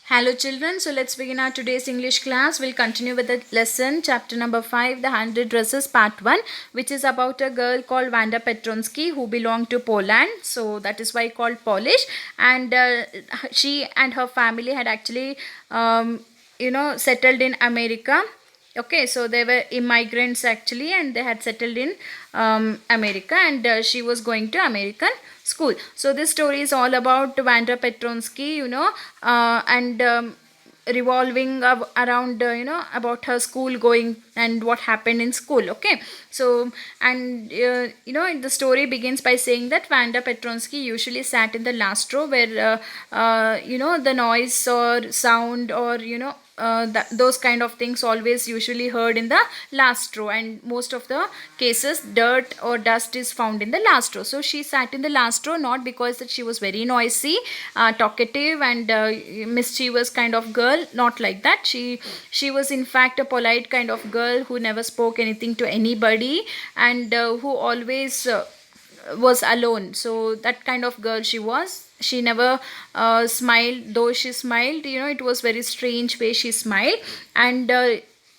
Hello children, so let's begin our today's English class. We'll continue with the lesson chapter number 5, the 100 dresses part 1, which is about a girl called Wanda Petronsky who belonged to Poland. So that is why called Polish, and she and her family had actually settled in America. Okay, so they were immigrants actually, and they had settled in America, and she was going to American school. So this story is all about Wanda Petronsky, and revolving around about her school going and what happened in school. Okay, so and the story begins by saying that Vanda Petronsky usually sat in the last row where the noise or sound or those kind of things always usually heard in the last row, and most of the cases dirt or dust is found in the last row. So she sat in the last row not because that she was very noisy, talkative and mischievous kind of girl, not like that. She was in fact a polite kind of girl who never spoke anything to anybody, and who always was alone. So that kind of girl she was. She never smiled, though she smiled, it was very strange way she smiled. And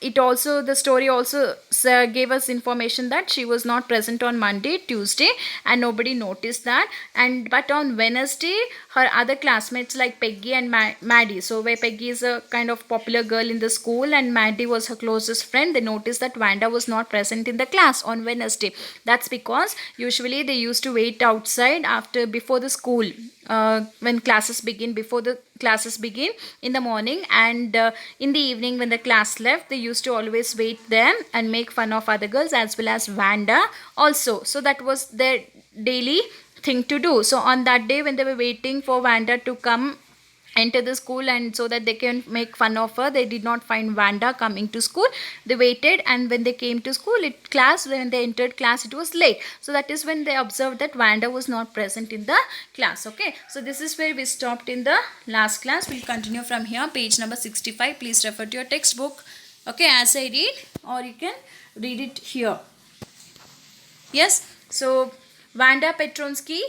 it also, the story also gave us information that she was not present on Monday, Tuesday, and nobody noticed that. And but on Wednesday, her other classmates like Peggy and Maddie, so where Peggy is a kind of popular girl in the school and Maddie was her closest friend, they noticed that Wanda was not present in the class on Wednesday. That's because usually they used to wait outside before the school, when classes begin, before the classes begin in the morning, and in the evening when the class left, they used to always wait there and make fun of other girls as well as Wanda also. So that was their daily thing to do. So on that day when they were waiting for Wanda to come enter the school, and so that they can make fun of her, they did not find Wanda coming to school. They waited, and when they came to school, when they entered class, it was late. So that is when they observed that Wanda was not present in the class. Okay, so this is where we stopped in the last class. We'll continue from here, page number 65. Please refer to your textbook, okay, as I read, or you can read it here. Yes, so Wanda Petronsky,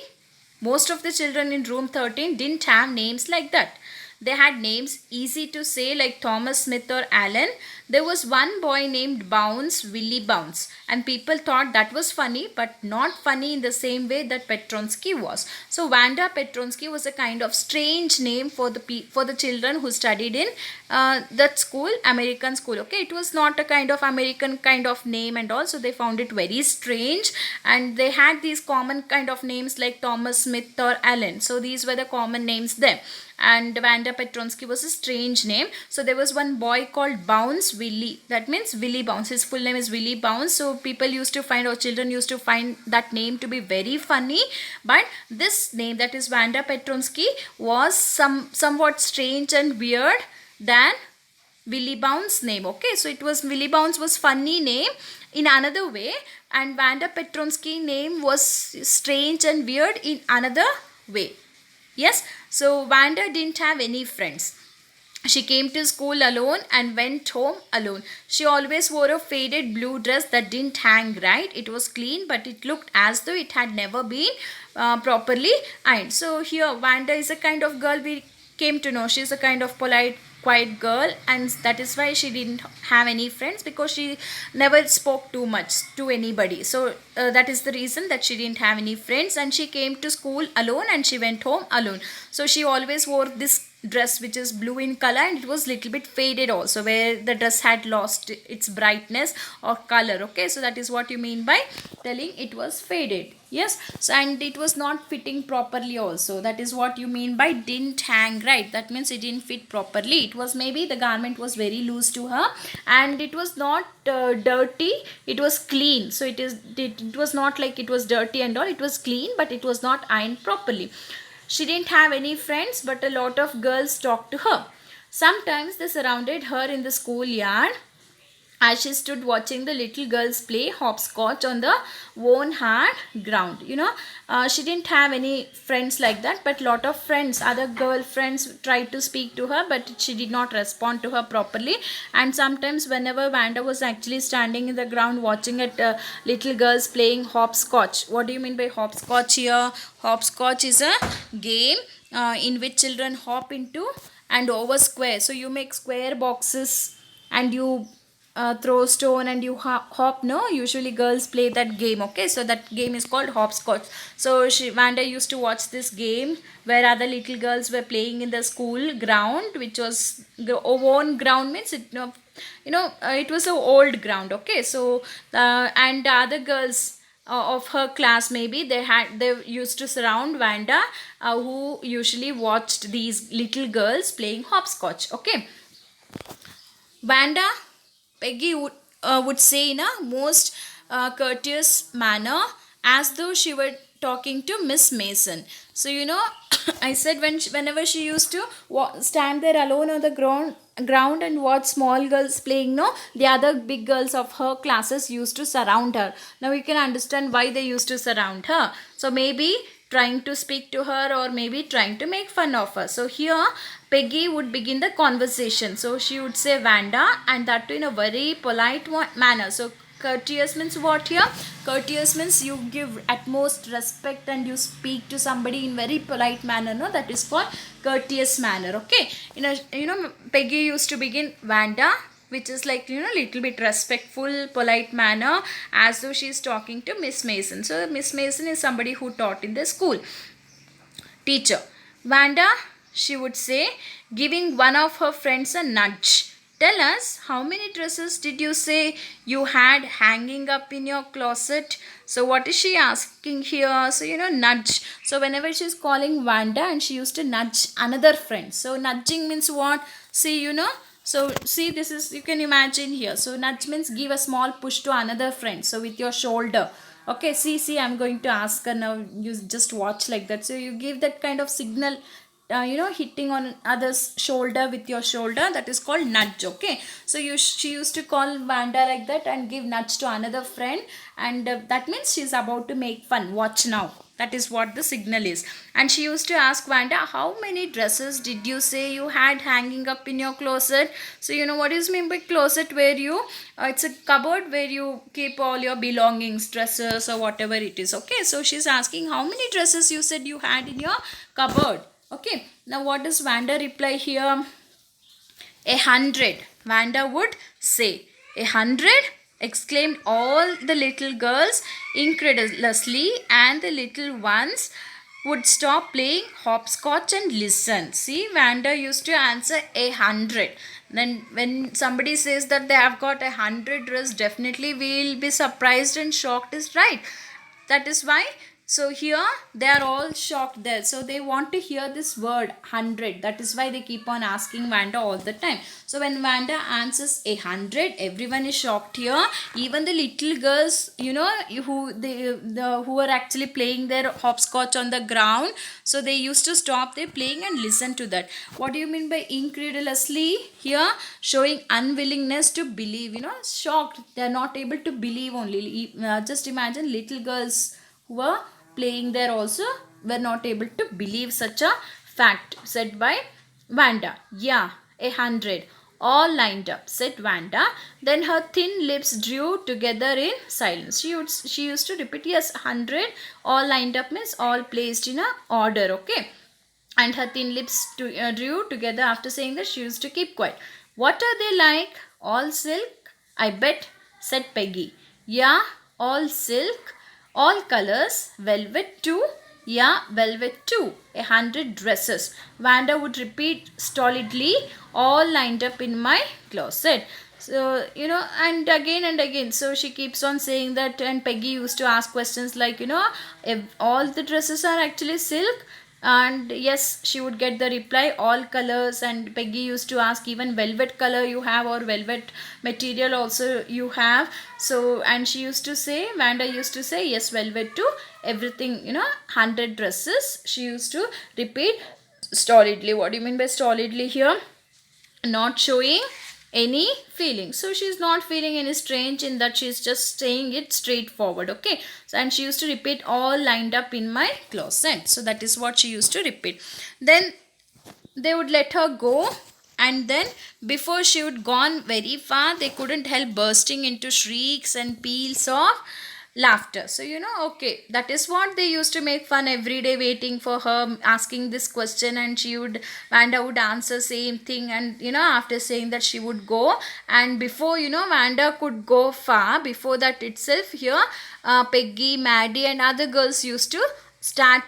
most of the children in room 13 didn't have names like that. They had names easy to say like Thomas Smith or Alan. There was one boy named Bounce, Willie Bounce, and people thought that was funny, but not funny in the same way that Petronsky was. So Wanda Petronsky was a kind of strange name for the children who studied in that school, American school. Okay, it was not a kind of American kind of name, and also they found it very strange, and they had these common kind of names like Thomas Smith or Alan. So these were the common names there, and Wanda Petronsky was a strange name. So there was one boy called Bounce Willie. That means Willie Bounce. His full name is Willie Bounce. So people used to find, or children used to find that name to be very funny. But this name, that is Wanda Petronsky, was somewhat strange and weird than Willie Bounce name. Okay, so it was, Willie Bounce was funny name in another way, and Wanda Petronsky name was strange and weird in another way. Yes, so Wanda didn't have any friends. She came to school alone and went home alone. She always wore a faded blue dress that didn't hang right. It was clean, but it looked as though it had never been properly ironed. So here Wanda is a kind of girl we came to know. She's a kind of polite, quiet girl, and that is why she didn't have any friends, because she never spoke too much to anybody. So that is the reason that she didn't have any friends, and she came to school alone and she went home alone. So she always wore this dress which is blue in color, and it was little bit faded also, where the dress had lost its brightness or color. Okay, so that is what you mean by telling it was faded. Yes, so and it was not fitting properly also. That is what you mean by didn't hang right. That means it didn't fit properly. It was, maybe the garment was very loose to her, and it was not dirty, it was clean. So it was not like it was dirty and all, it was clean, but it was not ironed properly. She didn't have any friends, but a lot of girls talked to her. Sometimes they surrounded her in the schoolyard as she stood watching the little girls play hopscotch on the worn hard ground. She didn't have any friends like that, but lot of friends, other girl friends, tried to speak to her, but she did not respond to her properly. And sometimes whenever Wanda was actually standing in the ground watching at little girls playing hopscotch. What do you mean by hopscotch here? Hopscotch is a game in which children hop into and over square. So you make square boxes and you throw stone and you hop. No, usually girls play that game. Okay, so that game is called hopscotch. So Vanda used to watch this game where other little girls were playing in the school ground, which was own ground, means it, it was a old ground. Okay, so and the other girls of her class, maybe they used to surround Vanda, who usually watched these little girls playing hopscotch. Okay, Vanda, Peggy would say in a most courteous manner, as though she were talking to Miss Mason. So I said whenever she used to stand there alone on the ground and watch small girls playing, no, the other big girls of her classes used to surround her. Now you can understand why they used to surround her. So maybe trying to speak to her, or maybe trying to make fun of her. So here Peggy would begin the conversation. So she would say Vanda, and that too in a very polite manner. So courteous means what here? Courteous means you give utmost respect and you speak to somebody in very polite manner. No, that is called courteous manner. Okay, Peggy used to begin Vanda, which is like little bit respectful, polite manner, as though she is talking to Miss Mason. So Miss Mason is somebody who taught in the school. Teacher Vanda, she would say, giving one of her friends a nudge. Tell us, how many dresses did you say you had hanging up in your closet? So what is she asking here? So nudge. So whenever she's calling Vanda, and she used to nudge another friend. So nudging means what? See, so see, this is, you can imagine here. So nudge means give a small push to another friend. So with your shoulder. Okay, see, I'm going to ask her now. You just watch like that. So you give that kind of signal, hitting on other's shoulder with your shoulder. That is called nudge. Okay, so she used to call Vanda like that and give nudge to another friend, and that means she's about to make fun. Watch now. That is what the signal is. And she used to ask Vanda, how many dresses did you say you had hanging up in your closet? So what is mean by closet? Where you it's a cupboard where you keep all your belongings, dresses or whatever it is. Okay, so she's asking how many dresses you said you had in your cupboard. Okay, now what does Vanda reply here? 100. Vanda would say. 100? Exclaimed all the little girls incredulously, and the little ones would stop playing hopscotch and listen. See, Vanda used to answer 100. Then when somebody says that they have got 100 dress, definitely we will be surprised and shocked, is right. That is why. So here they are all shocked there. So they want to hear this word 100. That is why they keep on asking Vanda all the time. So when Vanda answers 100, everyone is shocked here. Even the little girls, who were actually playing their hopscotch on the ground. So they used to stop their playing and listen to that. What do you mean by incredulously? Here showing unwillingness to believe. Shocked. They are not able to believe only. Just imagine little girls who were playing there also were not able to believe such a fact, said by Vanda. Yeah, 100. All lined up, said Vanda. Then her thin lips drew together in silence. She used to repeat, yes, 100. All lined up means all placed in a order. Okay. And her thin lips drew together. After saying that, she used to keep quiet. What are they like? All silk? I bet, said Peggy. Yeah, all silk. All colors, velvet too. Yeah, velvet too. 100 dresses. Vanda would repeat stolidly, all lined up in my closet. So, and again. So she keeps on saying that, and Peggy used to ask questions like, if all the dresses are actually silk. And yes, she would get the reply, all colors. And Peggy used to ask, even velvet color you have, or velvet material also you have. So, and she used to say, Vanda used to say, yes, velvet too. Everything, 100 dresses. She used to repeat stolidly. What do you mean by stolidly here? Not showing any feeling. So she's not feeling any strange in that, she's just saying it straightforward. Okay, so and she used to repeat, all lined up in my closet. So that is what she used to repeat. Then they would let her go, and then before she would gone very far, they couldn't help bursting into shrieks and peals of laughter. So okay, that is what they used to make fun every day, waiting for her asking this question, and Wanda would answer same thing, and after saying that, she would go. And before Wanda could go far, before that itself, here Peggy, Maddie, and other girls used to start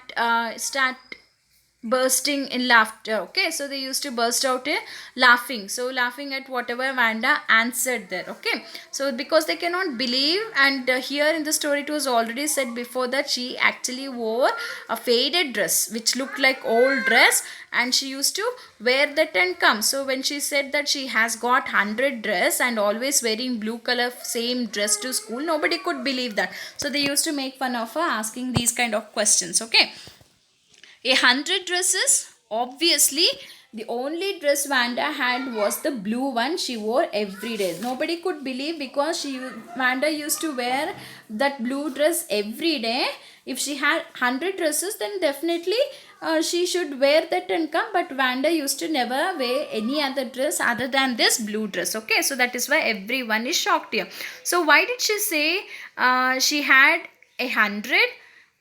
bursting in laughter. Okay, so they used to burst out in laughing, so laughing at whatever Wanda answered there. Okay, so because they cannot believe, and here in the story it was already said before that she actually wore a faded dress which looked like old dress, and she used to wear that and come. So when she said that she has got 100 dress and always wearing blue color same dress to school, nobody could believe that. So they used to make fun of her asking these kind of questions. Okay, 100 dresses? Obviously, the only dress Wanda had was the blue one she wore every day. Nobody could believe, because Wanda used to wear that blue dress every day. If she had 100 dresses, then definitely she should wear that and come. But Wanda used to never wear any other dress other than this blue dress. Okay, so that is why everyone is shocked here. So why did she say she had 100?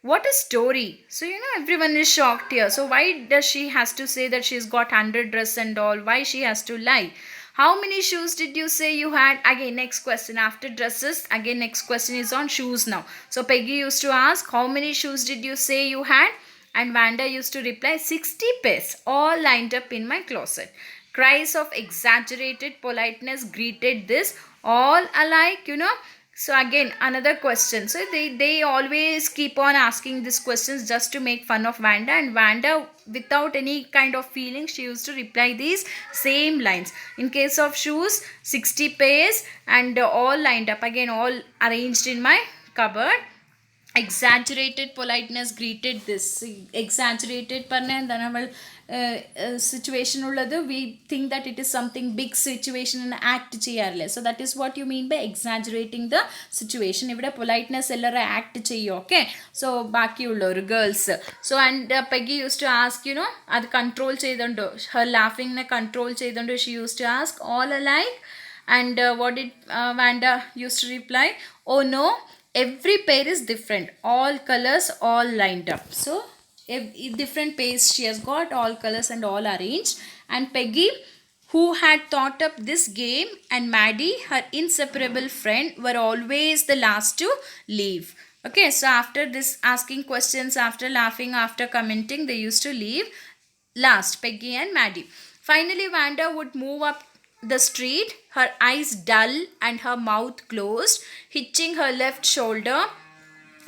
What a story. So everyone is shocked here. So why does she has to say that she's got 100 dress and all? Why she has to lie? How many shoes did you say you had? Again, next question. After dresses, again next question is on shoes now. So Peggy used to ask, how many shoes did you say you had? And Wanda used to reply, 60 pairs, all lined up in my closet. Cries of exaggerated politeness greeted this, all alike, So again, another question. So they always keep on asking these questions just to make fun of Wanda. And Wanda, without any kind of feeling, she used to reply these same lines. In case of shoes, 60 pairs and all lined up. Again, all arranged in my cupboard. Exaggerated politeness greeted this. Exaggerated പറഞ്ഞ എന്താണ് നമ്മൾ situation ഉള്ളത്, we think that it is something big situation and act ചെയ്യാറില്ലേ. So that is what you mean by exaggerating the situation. ഇവിടെ politeness എല്ലാവരും act ചെയ്യും. Okay, so ബാക്കിയുള്ളവർ girls. So and Peggy used to ask, അത് control ചെയ്തുകൊണ്ട്, her laughing നെ control ചെയ്തുകൊണ്ട്, she used to ask, all alike. And what did Wanda used to reply? Oh no, every pair is different, all colors, all lined up. So different pairs she has got, all colors and all arranged. And Peggy, who had thought up this game, and Maddie, her inseparable friend, were always the last to leave. Okay, so after this asking questions, after laughing, after commenting, they used to leave last, Peggy and Maddie. Finally Wanda would move up the street, her eyes dull and her mouth closed, hitching her left shoulder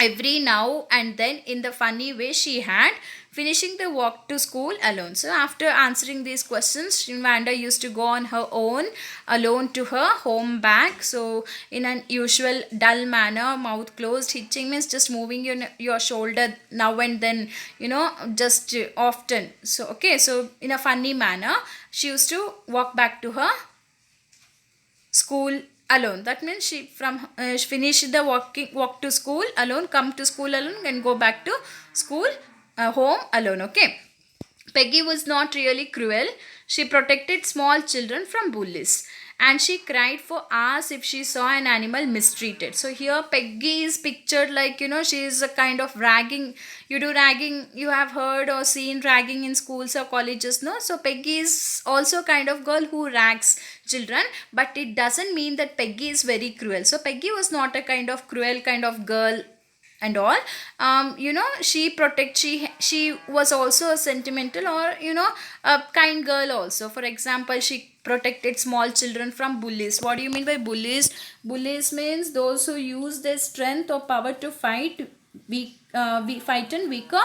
every now and then in the funny way she had, finishing the walk to school alone. So after answering these questions, Wanda used to go on her own, alone, to her home back. So in an usual dull manner, mouth closed, hitching means just moving your shoulder now and then, just often. So okay, so in a funny manner, she used to walk back to her school alone. That means she finished the walk to school alone, come to school alone, and go back to school home alone. Okay, Peggy was not really cruel. She protected small children from bullies, and she cried for hours if she saw an animal mistreated. So here Peggy is pictured like, she is a kind of ragging. You do ragging, you have heard or seen ragging in schools or colleges, no? So Peggy is also kind of girl who rags children, but it doesn't mean that Peggy is very cruel. So Peggy was not a kind of cruel kind of girl and all. She was also a sentimental, or a kind girl also. For example, she protected small children from bullies. What do you mean by bullies? Bullies means those who use their strength or power to fight frighten weaker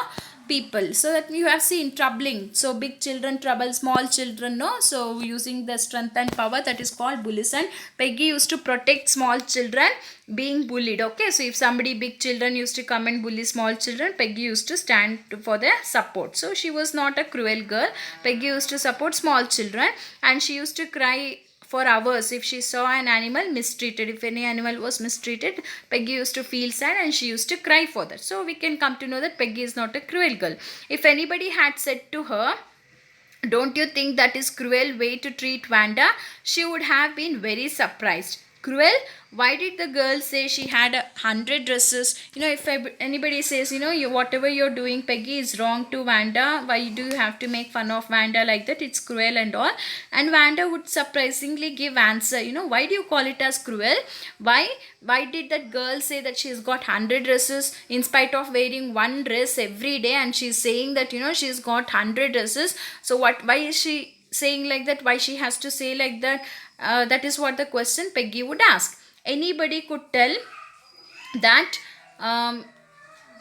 people. So that you have seen troubling. So big children trouble small children, no? So using the strength and power, that is called bullies. And Peggy used to protect small children being bullied. Okay, so if somebody, big children, used to come and bully small children, Peggy used to stand for their support. So she was not a cruel girl. Peggy used to support small children, and she used to cry for hours if she saw an animal mistreated. If any animal was mistreated, Peggy used to feel sad and she used to cry for that. So we can come to know that Peggy is not a cruel girl. If anybody had said to her, don't you think that is cruel way to treat Wanda, she would have been very surprised. Cruel? Why did the girl say she had 100 dresses? If anybody says, you whatever you're doing, Peggy, is wrong to Vanda. Why do you have to make fun of Vanda like that? It's cruel and all. And Vanda would surprisingly give answer. Why do you call it as cruel? Why? Why did that girl say that she's got 100 dresses in spite of wearing one dress every day? And she's saying that she's got 100 dresses. So what? Why is she saying like that? Why she has to say like that? That is what the question Peggy would ask. Anybody could tell that um,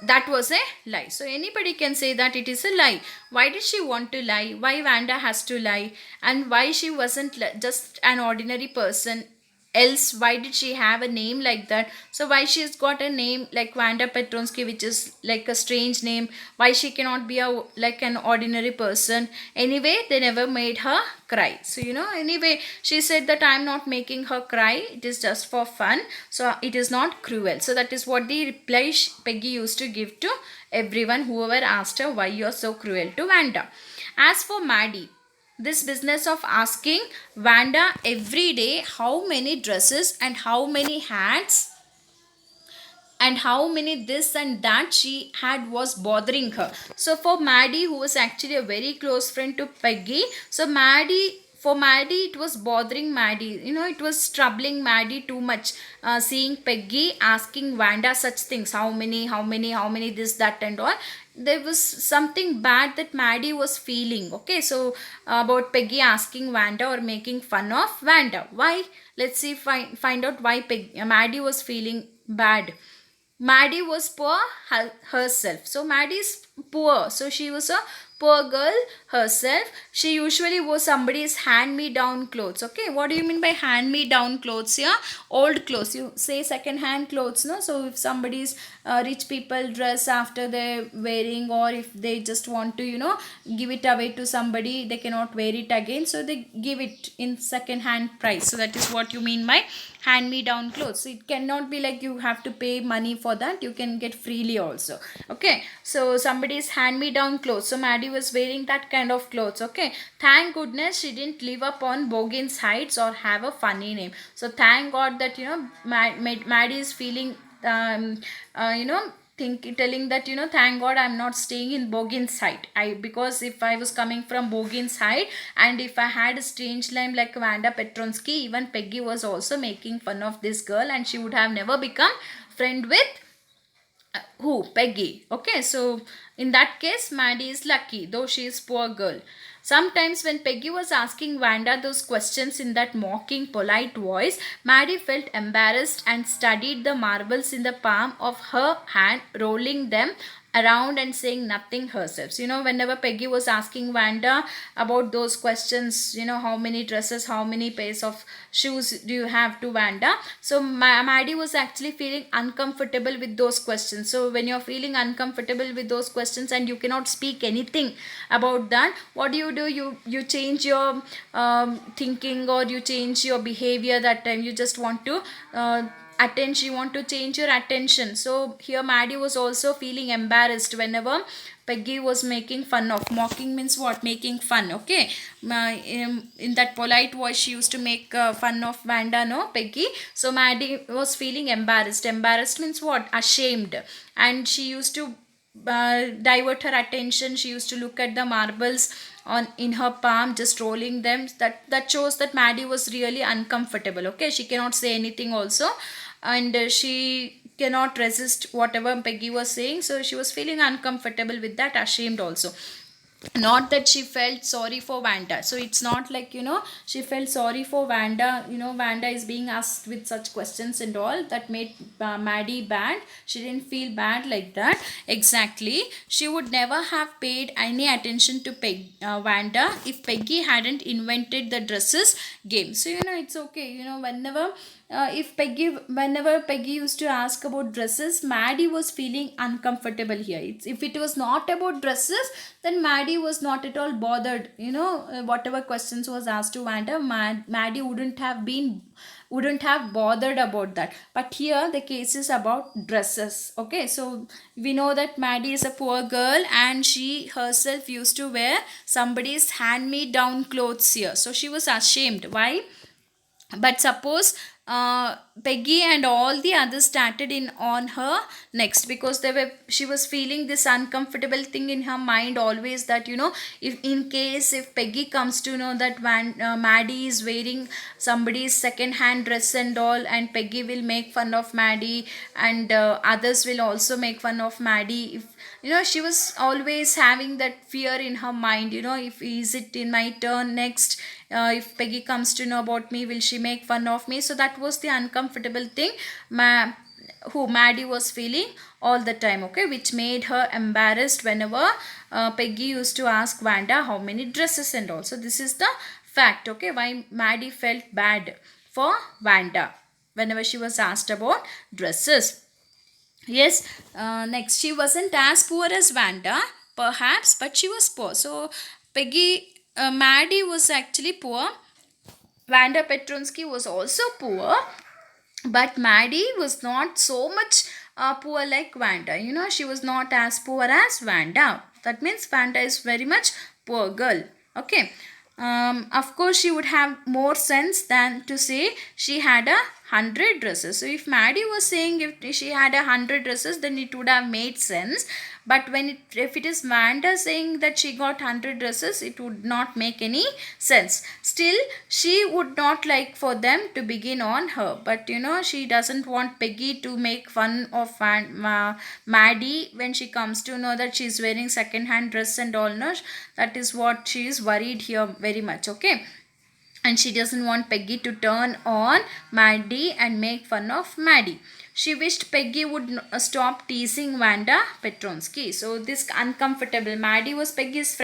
that was a lie. So anybody can say that it is a lie. Why did she want to lie? Why Vanda has to lie? And why she wasn't just an ordinary person? Else, why did she have a name like that? So why she's got a name like Vanda Petronsky, which is like a strange name? Why she cannot be a like an ordinary person? Anyway, they never made her cry. So anyway, she said that I'm not making her cry, it is just for fun, so it is not cruel. So that is what the reply Peggy used to give to everyone whoever asked her why you're so cruel to Vanda. As for Maddie, this business of asking Vanda every day how many dresses and how many hats and how many this and that she had was bothering her. So for Maddie, who was actually a very close friend to Peggy, so for Maddie it was bothering Maddie. It was troubling Maddie too much, seeing Peggy asking Vanda such things, how many this, that and all. There was something bad that Maddie was feeling. Okay, so about Peggy asking Vanda or making fun of Vanda. Why? Let's see, find out why Maddie was feeling bad. Maddie was poor herself. So Maddie is poor. So she was a poor girl herself. She usually wore somebody's hand-me-down clothes. Okay, what do you mean by hand-me-down clothes here? Old clothes. You say second-hand clothes, no? So if somebody's rich people dress after they're wearing, or if they just want to, give it away to somebody, they cannot wear it again. So they give it in second-hand price. So that is what you mean by hand-me-down clothes. So it cannot be like you have to pay money for that. You can get freely also. Okay, so somebody's hand-me-down clothes. So Maddie was wearing that kind of clothes. Okay, thank goodness she didn't live up on Bogin's Heights or have a funny name. So thank God that Maddie is feeling telling that thank God I'm not staying in Bogin's Height. Because if I was coming from Bogin's Height and if I had a strange name like Vanda Petronsky, even Peggy was also making fun of this girl and she would have never become friend with who? Peggy. Okay, so in that case, Maddie is lucky, though she is poor girl. Sometimes when Peggy was asking Vanda those questions in that mocking, polite voice, Maddie felt embarrassed and studied the marbles in the palm of her hand, rolling them around and saying nothing herself. So, whenever Peggy was asking Vanda about those questions, how many dresses, how many pairs of shoes do you have to Vanda? So, Maddie was actually feeling uncomfortable with those questions. So, when you're feeling uncomfortable with those questions and you cannot speak anything about that, what do? You change your thinking, or you change your behavior that time. You just want to attention, you want to change your attention. So here Maddie was also feeling embarrassed whenever Peggy was making fun of. Mocking means what? Making fun. Okay, in that polite voice she used to make fun of Vanda, no, Peggy. So Maddie was feeling embarrassed. Embarrassed means what? Ashamed. And she used to divert her attention. She used to look at the marbles on in her palm, just rolling them. That shows that Maddie was really uncomfortable. Okay, she cannot say anything also, and she cannot resist whatever Peggy was saying. So she was feeling uncomfortable with that, ashamed also. Not that she felt sorry for Vanda. So it's not like she felt sorry for Vanda. Vanda is being asked with such questions and all that made Maddie bad. She didn't feel bad like that. Exactly, she would never have paid any attention to Vanda if Peggy hadn't invented the dresses game. So it's okay. Whenever Peggy used to ask about dresses, Maddie was feeling uncomfortable here. If it was not about dresses, then Maddie was not at all bothered. Whatever questions was asked to Vanda, Maddie wouldn't have bothered about that. But here the case is about dresses. Okay, so we know that Maddie is a poor girl and she herself used to wear somebody's hand-me-down clothes here. So she was ashamed. Why? But suppose Peggy and all the others started in on her next, because she was feeling this uncomfortable thing in her mind always, that if in case if Peggy comes to know that Maddie is wearing somebody's second hand dress and all, and Peggy will make fun of Maddie, and others will also make fun of Maddie. If she was always having that fear in her mind, if is it in my turn next, if Peggy comes to know about me, will she make fun of me? So that was the uncomfortable thing who Maddie was feeling all the time, okay, which made her embarrassed whenever Peggy used to ask Wanda how many dresses and all. So this is the fact, okay, why Maddie felt bad for Wanda whenever she was asked about dresses. Yes, next, she wasn't as poor as Wanda, perhaps, but she was poor. So Maddie was actually poor. Wanda Petronsky was also poor, but Maddie was not so much poor like Wanda. She was not as poor as Wanda. That means Wanda is very much poor girl. Okay. Of course, she would have more sense than to say she had 100 dresses. So if Maddie was saying if she had 100 dresses, then it would have made sense. But if it is Wanda saying that she got 100 dresses, it would not make any sense. Still, she would not like for them to begin on her. But she doesn't want Peggy to make fun of Maddie when she comes to know that she is wearing second hand dress and all. No, that is what she is worried here very much. Okay, and she doesn't want Peggy to turn on Maddie and make fun of Maddie. She wished Peggy would stop teasing Wanda Petronsky. So this uncomfortable, Maddie was Peggy's friend.